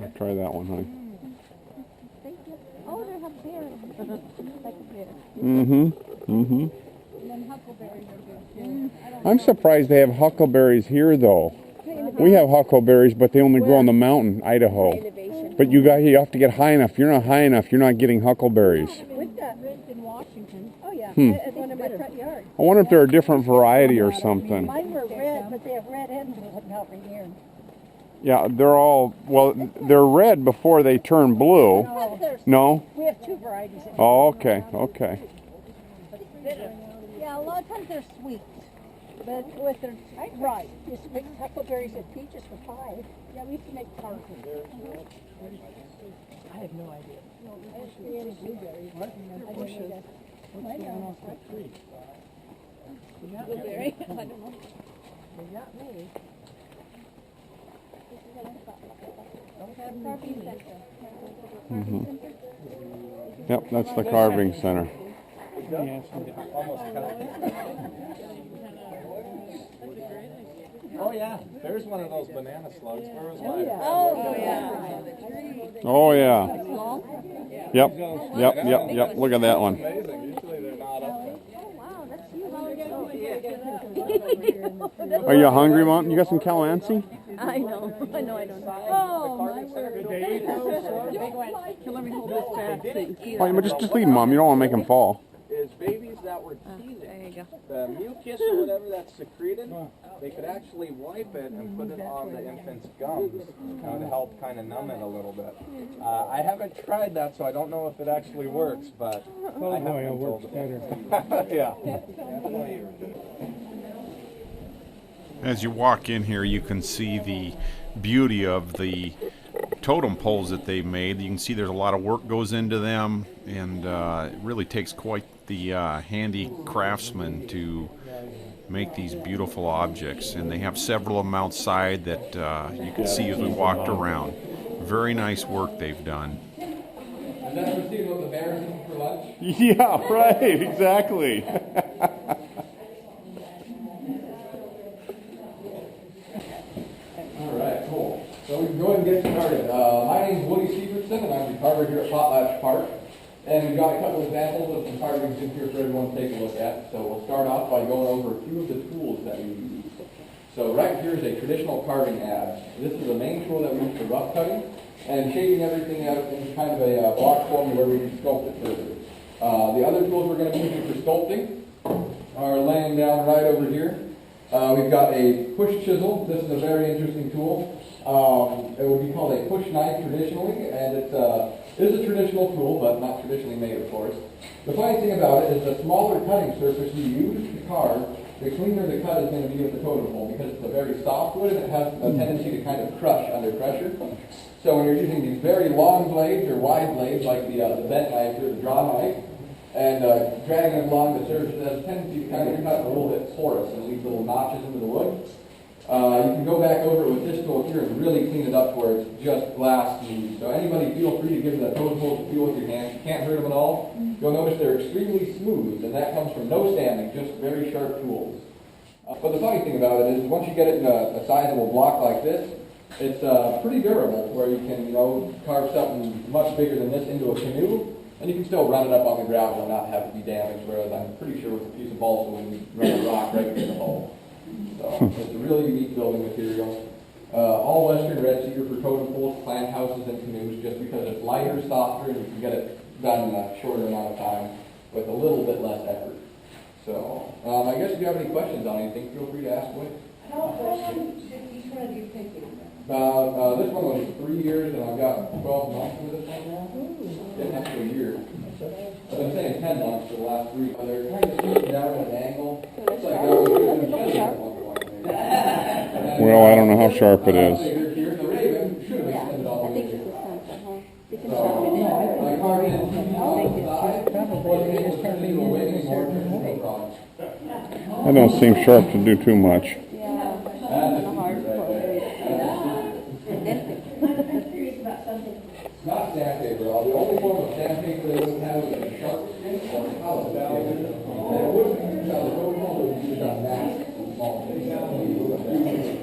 I'll try that one, honey. Oh, they have berries. Like a bear. Mm-hmm. Mm-hmm. And then huckleberries are good too. I'm surprised they have huckleberries here, though. We have huckleberries, but they only grow on the mountain, Idaho. But you have to get high enough. If you're not high enough, you're not getting huckleberries. We've got reds in Washington. Oh yeah, at one of my front yards. I wonder if they're a different variety or something. Mine were red, but they have red ends out right here. Yeah, they're red before they turn blue. No? We have two varieties. Oh, okay, okay. Yeah, a lot of times they're sweet. But with their right, just make huckleberries and peaches for $5. Yeah, we can make tart. I have no idea. No, any blueberries. What? Bushes. Blueberry? I don't know. Not really. Mm-hmm. Yep, that's the carving center. Oh yeah, there's one of those banana slugs. Where was mine? Oh yeah. Oh yeah. Yep. Look at that one. Amazing. Usually they're not up there. Are you hungry, Mom? You got some calamansi? I know. I don't. Oh, my word. Let me hold this fast. Oh, just leave them, Mom. You don't want to make them fall. Is babies that were teething, the mucus or whatever that's secreted, they could actually wipe it and put it on the infant's gums to help kind of numb it a little bit. I haven't tried that, so I don't know if it actually works, but I have been told it. Yeah. As you walk in here, you can see the beauty of the totem poles that they've made. You can see there's a lot of work goes into them, and it really takes quite the handy craftsman to make these beautiful objects. And they have several of them outside that you can see as we walked around. Very nice work they've done. And that's what the bears eat for lunch? Yeah, right, exactly. Alright, cool. So we can go ahead and get started. My name is Woody Severson, and I'm the carver here at Potlatch Park. And we've got a couple examples of some carvings in here for everyone to take a look at. So we'll start off by going over a few of the tools that we use. So right here is a traditional carving adze. This is the main tool that we use for rough cutting and shaping everything out into kind of a block form where we can sculpt it further. The other tools we're going to be using for sculpting are laying down right over here. We've got a push chisel. This is a very interesting tool. It would be called a push knife traditionally, and it is a traditional tool, but not traditionally made, of course. The funny thing about it is the smaller cutting surface you use to carve, the cleaner the cut is going to be with the totem pole, because it's a very soft wood and it has a tendency to kind of crush under pressure. So when you're using these very long blades or wide blades, like the bent knife or the draw knife, and dragging them along the surface, it has a tendency to kind of cut a little bit porous and leave little notches into the wood. You can go back over it with this tool here and really clean it up where it's just glass smooth. So anybody feel free to give the totem pole a feel with your hands. You can't hurt them at all. You'll notice they're extremely smooth, and that comes from no sanding, just very sharp tools. But the funny thing about it is once you get it in a sizable block like this, it's pretty durable, where you can, carve something much bigger than this into a canoe, and you can still run it up on the gravel and not have it be damaged, whereas I'm pretty sure with a piece of balsa wood, you run a rock right into the hole. So it's a really unique building material. All Western red cedar for totem poles, plant houses, and canoes, just because it's lighter, softer, and you can get it done in a shorter amount of time with a little bit less effort. So I guess if you have any questions on anything, feel free to ask away. How long did each one of you take it? This one was 3 years, and I've got 12 months with this one now. Getting up to a year. I've been saying 10 months for the last 3. They're kind of shooting down at an angle. It's like Well, I don't know how sharp it is. That don't seem sharp to do too much. Not sandpaper. The only form of sandpaper they would have is a sharp skin or a hollow skin. And it wouldn't be used on the road wall, it would be used on maps and small things.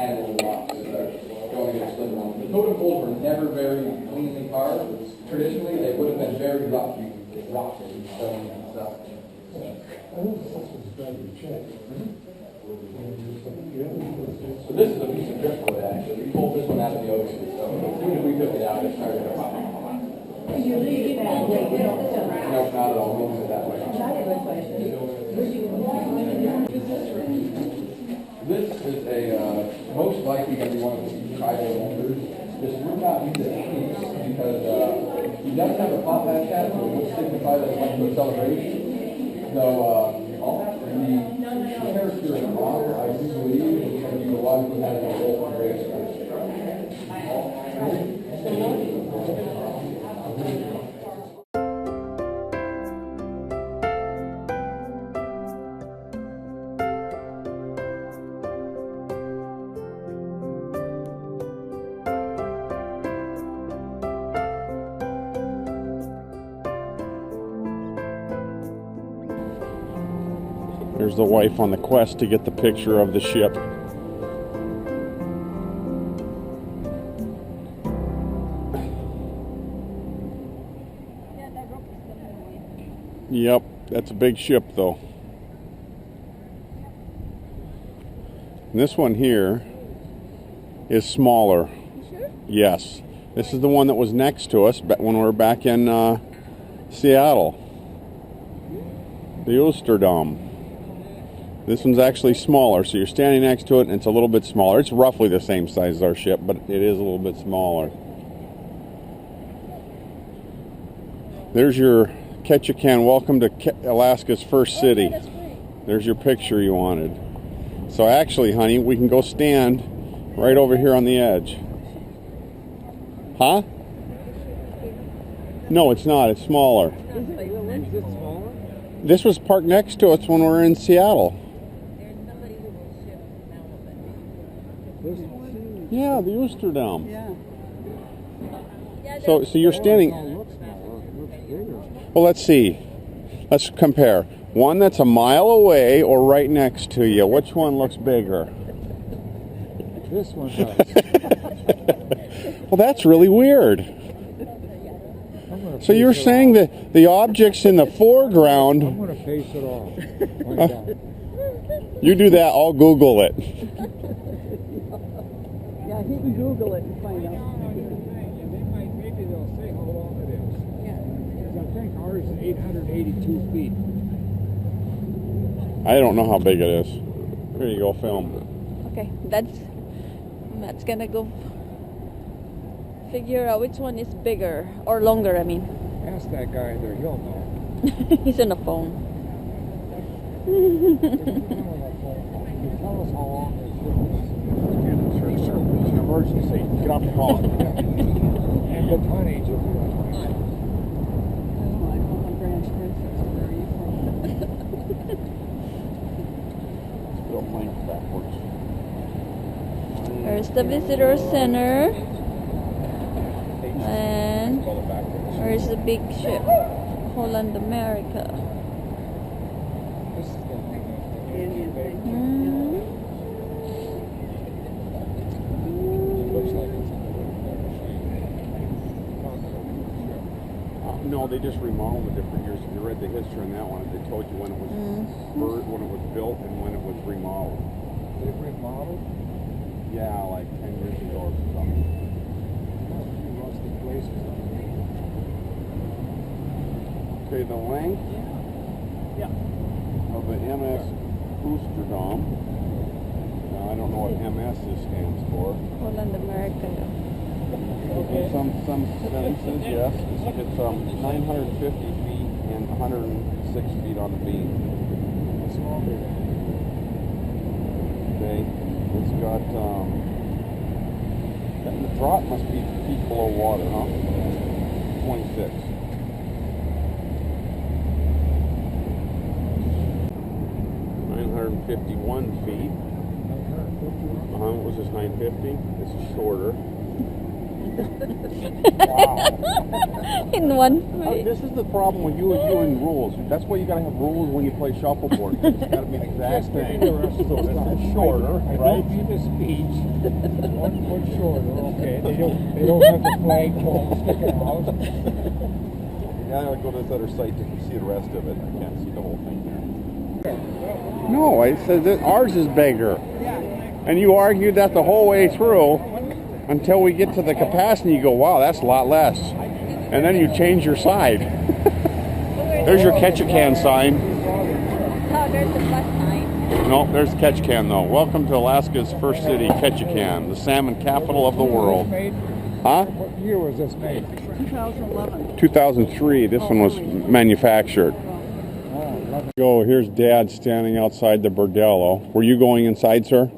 And little rocks that are going to get slid around. The totem poles were never very cleanly carved. Traditionally, they would have been very rocky rocks and stones and stuff. So this is a piece of driftwood, actually. We pulled this one out of the ocean, so as soon as we took it out, it started to pop. You leave it that way, you don't. No, not at all. We use it that way. This is a most likely going to be one of the tribal members. This would not use it because he does have a potlatch hat, so it would signify that it's went to a celebration. Though the character in honor, I do believe, is going to be the one who has the role of grace. There's the wife on the quest to get the picture of the ship. Yep, that's a big ship though. And this one here is smaller. Sure? Yes. This is the one that was next to us when we were back in Seattle. The Oosterdam. This one's actually smaller, so you're standing next to it and it's a little bit smaller. It's roughly the same size as our ship, but it is a little bit smaller. There's your Ketchikan. Welcome to Alaska's first city. That's great. There's your picture you wanted. So actually, honey, we can go stand right over here on the edge. Huh? No, it's not. It's smaller. Is it smaller? This was parked next to us when we were in Seattle. There's somebody who will ship now. This one? Yeah, the Oosterdam. Yeah, So you're standing. Oh, it looks smaller. It looks bigger. Well, let's see. Let's compare. One that's a mile away or right next to you. Which one looks bigger? This one does. Well, that's really weird. I'm gonna So face you're it saying off. that the objects in the I'm foreground, going to face it off. Like that. you do that, I'll Google it. Yeah, he can Google it and find out. Maybe they'll say how long it is. Because I think ours is 882 feet. I don't know how big it is. Here you go, film. Okay, that's gonna go figure out which one is bigger or longer, I mean. Ask that guy there, he'll know. He's on the phone. Tell us how long this is. It's an emergency. Get off the phone. And the tonnage of it. Still playing backwards. There's the visitor center. And where's the big ship? Holland America. This is the Indian thing. looks like it's No, they just remodeled the different years. If you read the history on that one, they told you when it was spurred, when it was built, and when it was remodeled. They remodeled. Yeah, like 10 years ago or something. Must be rusty places. Okay, the length of the MS Oosterdam. Now, I don't know what MS stands for. Holland America. In some sentences, yes. It's 950 feet and 106 feet on the beam. What's wrong with it? Okay, it's got the drop must be feet below water, huh? 26. $951 feet. What was this, 950? This is shorter. Wow. in one way. This is the problem with you and rules. That's why you gotta have rules when you play shuffleboard. It's gotta be an exact thing. The rest of those This guys. is shorter, I right? don't need a speech. One foot shorter, okay. They don't have the flagpole sticking out. You gotta go to this other site to see the rest of it. I can't see the whole thing here. No, I said that ours is bigger. And you argued that the whole way through until we get to the capacity. You go, wow, that's a lot less. And then you change your side. There's your Ketchikan sign. Oh, there's the plus sign. No, there's Ketchikan though. Welcome to Alaska's first city, Ketchikan, the salmon capital of the world. Huh? What year was this made? 2011. 2003. This one was manufactured. Go. Here's Dad standing outside the bordello. Were you going inside, sir?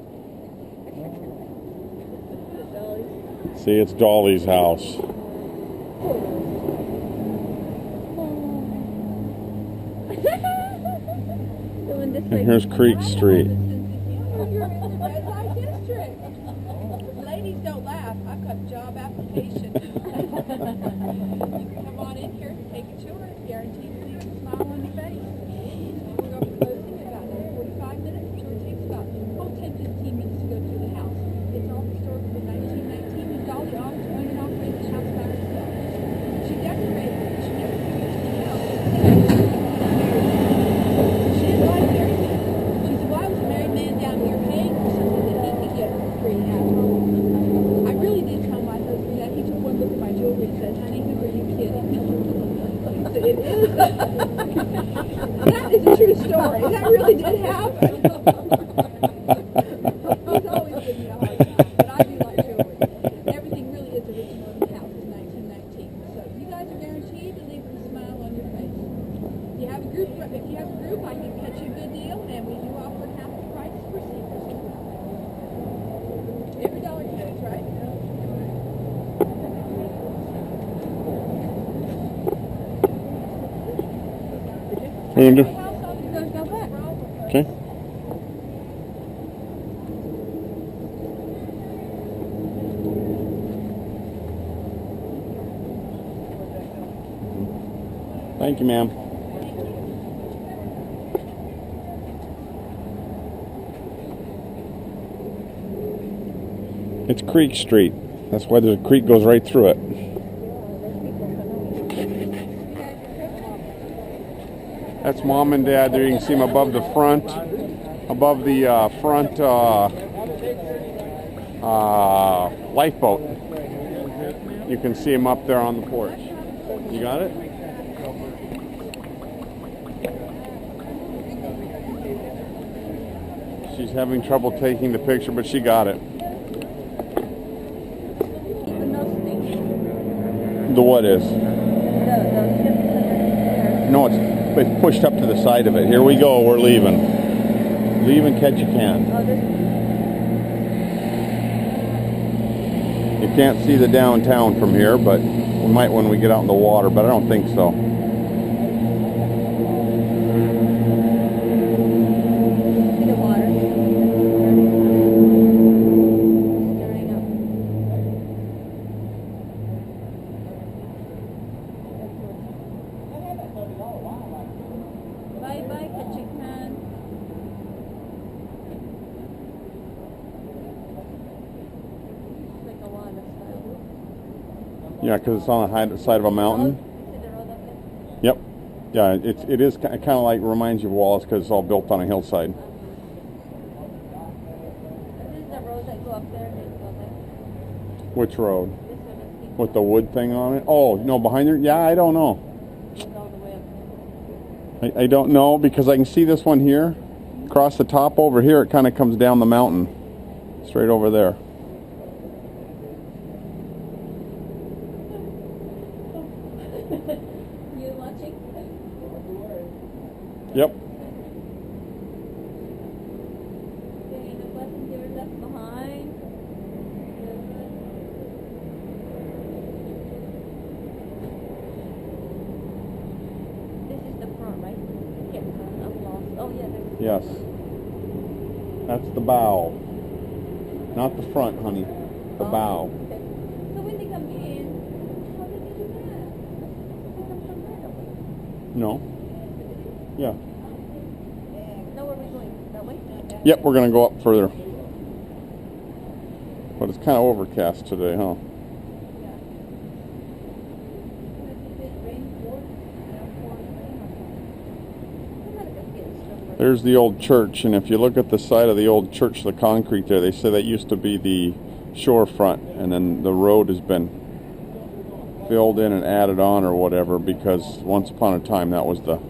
See, it's Dolly's house. And here's Creek Street. You're in the red light district. Ladies don't laugh. I've got job application. You can come on in here, take a tour. It's guaranteed to leave a smile on your face. We'll go closing in about 45 minutes. The tour takes about 10-15 minutes to go through the house. It's all historical in 1919, and Dolly owned and operated the house by herself. She decorated it. She never used the house. She didn't like married men. She said, why was a married man down here paying for something that he could get for free at home? I really did tell my husband that. He took one look at my jewelry and said, honey, who are you kidding? So it is. That is a true story. That really did happen. He's always given me a hard time, but I do like jewelry. Everything really is original in the house. It's 1919. So you guys are guaranteed to leave with a smile on your face. If you have a group, I can catch you a good deal, and we do offer half the price for seniors. Every dollar counts, right? What are you gonna do? House on the go back. Okay. Thank you, ma'am. It's Creek Street. That's why the creek goes right through it. That's Mom and Dad there. You can see them above the front lifeboat. You can see them up there on the porch. You got it? She's having trouble taking the picture, but she got it. The what is? No, it's pushed up to the side of it. Here we go. We're leaving. Leaving Ketchikan. You can't see the downtown from here, but we might when we get out in the water, but I don't think so. Bye-bye, Ketchikan. Like a water style. Yeah, because it's on the high side of a mountain. See the road up there? Yep. Yeah, it is kind of like reminds you of Wallace because it's all built on a hillside. This is the road that go up there and then go there. Which road? This one is keep With the wood thing on it? Oh, no, behind there? Yeah, I don't know. goes all the way up. I don't know because I can see this one here. Across the top over here, it kind of comes down the mountain. Straight over there. You watching? Yep. Okay, no passengers left behind. This is the front, right? Yeah, I'm lost. Oh yeah, there's Yes. That's the bow. Not the front, honey. The bow. Okay. So when they come in, how did they do that? No. Yeah. Now where are we going? That way? Yep, we're going to go up further. But it's kind of overcast today, huh? There's the old church, and if you look at the side of the old church, the concrete there, they say that used to be the shore front, and then the road has been filled in and added on or whatever, because once upon a time that was the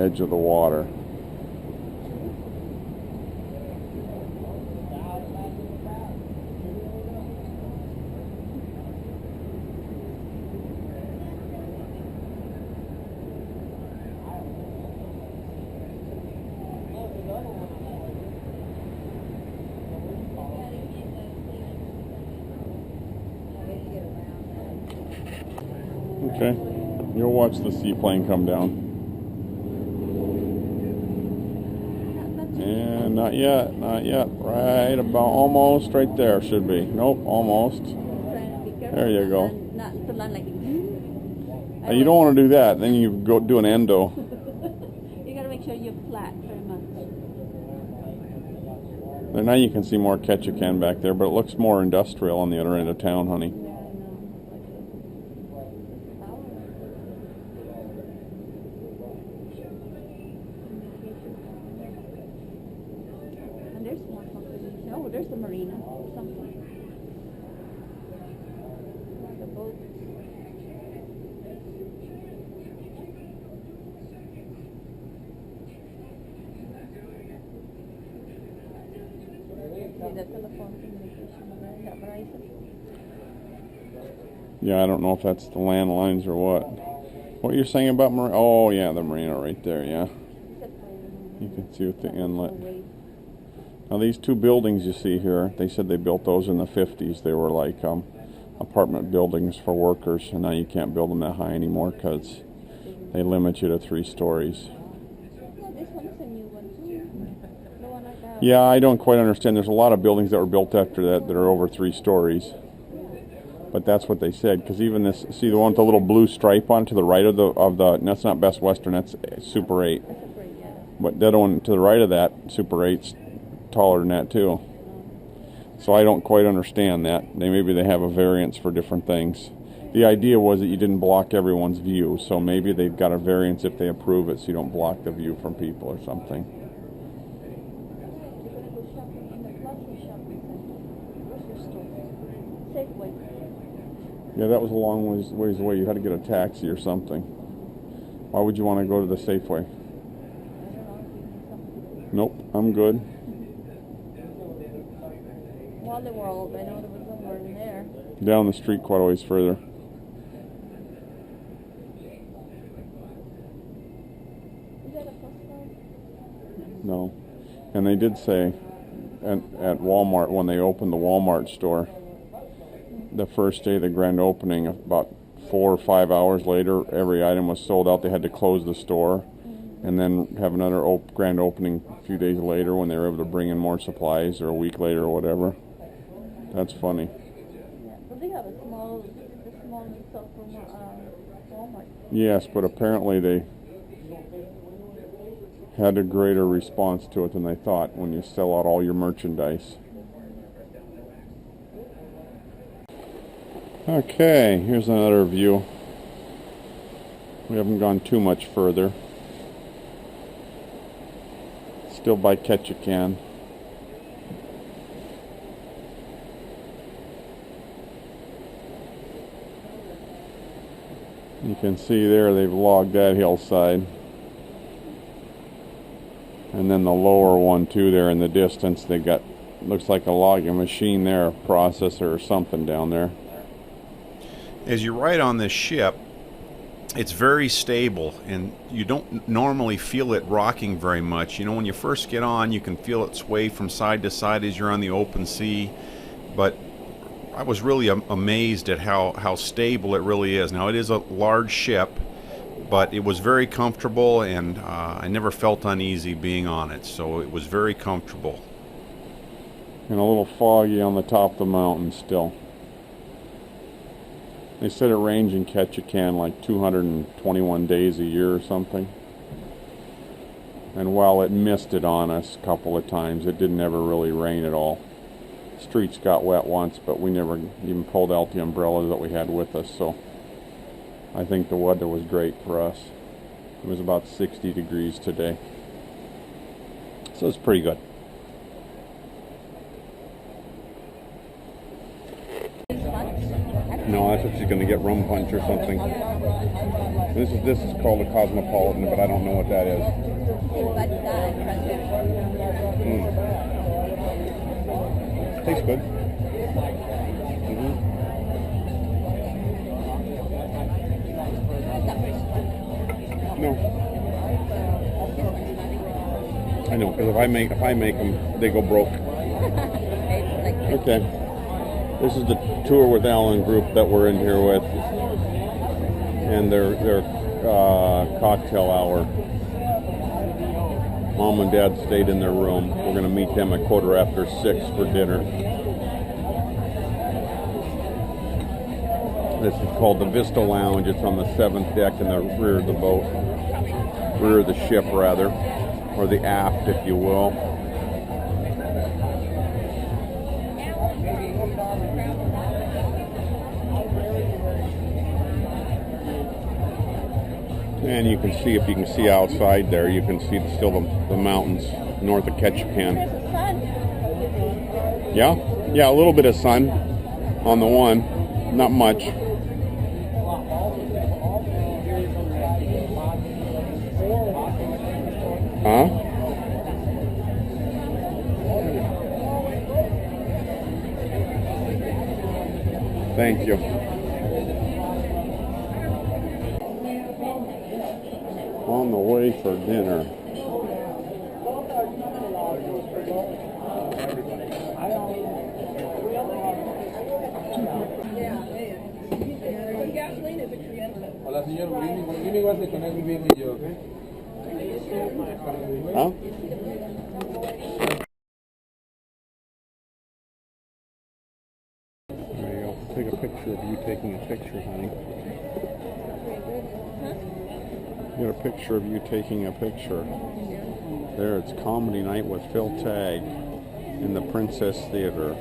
edge of the water. Okay, you'll watch the seaplane come down. And not yet, not yet. Right about, almost right there should be. Nope, almost. There you go. Not to land like. You don't want to do that. Then you go do an endo. You gotta make sure you're flat very much. And now you can see more Ketchikan back there, but it looks more industrial on the other end of town, honey. Oh, there's the marina or something. The boat. See the telephone communication there, that Verizon? Yeah, I don't know if that's the landlines or what. What you're saying about marina? Oh, yeah, the marina right there, yeah. You can see with the inlet. Now these two buildings you see here, they said they built those in the 50s. They were like apartment buildings for workers, and now you can't build them that high anymore because they limit you to 3 stories. Well, this one is a new one too. The one I got. Yeah, I don't quite understand. There's a lot of buildings that were built after that that are over 3 stories. But that's what they said, because even this, see the one with the little blue stripe on to the right of the that's not Best Western, that's Super 8. But the other one to the right of that, Super 8's taller than that too. So I don't quite understand that. Maybe they have a variance for different things. The idea was that you didn't block everyone's view, so maybe they've got a variance if they approve it so you don't block the view from people or something. Yeah, that was a long ways away. You had to get a taxi or something. Why would you want to go to the Safeway? Nope, I'm good. Wally World, I know there was somewhere in there. Down the street quite a ways further. Is that a postcard? No. And they did say at Walmart, when they opened the Walmart store, the first day of the grand opening, about 4 or 5 hours later, every item was sold out. They had to close the store and then have another grand opening a few days later when they were able to bring in more supplies, or a week later or whatever. That's funny. Yeah, but they have a small stuff from Walmart. Yes, but apparently they had a greater response to it than they thought when you sell out all your merchandise. Okay, here's another view. We haven't gone too much further. Still by Ketchikan. You can see there they've logged that hillside. And then the lower one too there in the distance. They got, looks like a logging machine there, a processor or something down there. As you ride on this ship, it's very stable, and you don't normally feel it rocking very much. You know, when you first get on, you can feel it sway from side to side as you're on the open sea, but I was really amazed at how stable it really is. Now, it is a large ship, but it was very comfortable, and I never felt uneasy being on it, so it was very comfortable. And a little foggy on the top of the mountain still. They said it rains in Ketchikan like 221 days a year or something. And while it misted on us a couple of times, it didn't ever really rain at all. Streets got wet once, but we never even pulled out the umbrellas that we had with us, so I think the weather was great for us. It was about 60 degrees today. So it's pretty good. No, that's what she's going to get, rum punch or something. This is called a Cosmopolitan, but I don't know what that is. Tastes good. No. I know, because if I make them, they go broke. Okay. This is the tour with Alan group that we're in here with, and their cocktail hour. Mom and Dad stayed in their room. We're going to meet them at 6:15 for dinner. This is called the Vista Lounge. It's on the 7th deck in the rear of the boat, rear of the ship rather, or the aft, if you will. And you can see, if you can see outside there, you can see still the mountains north of Ketchikan. Yeah? Yeah, a little bit of sun on the one. Not much. Huh? Thank you. On the way for dinner. Hola, señor. Give me what's the connection between you, okay? Huh? There you go. Take a picture of you taking a picture, honey. Get a picture of you taking a picture. There, it's comedy night with Phil Tagg in the Princess Theater.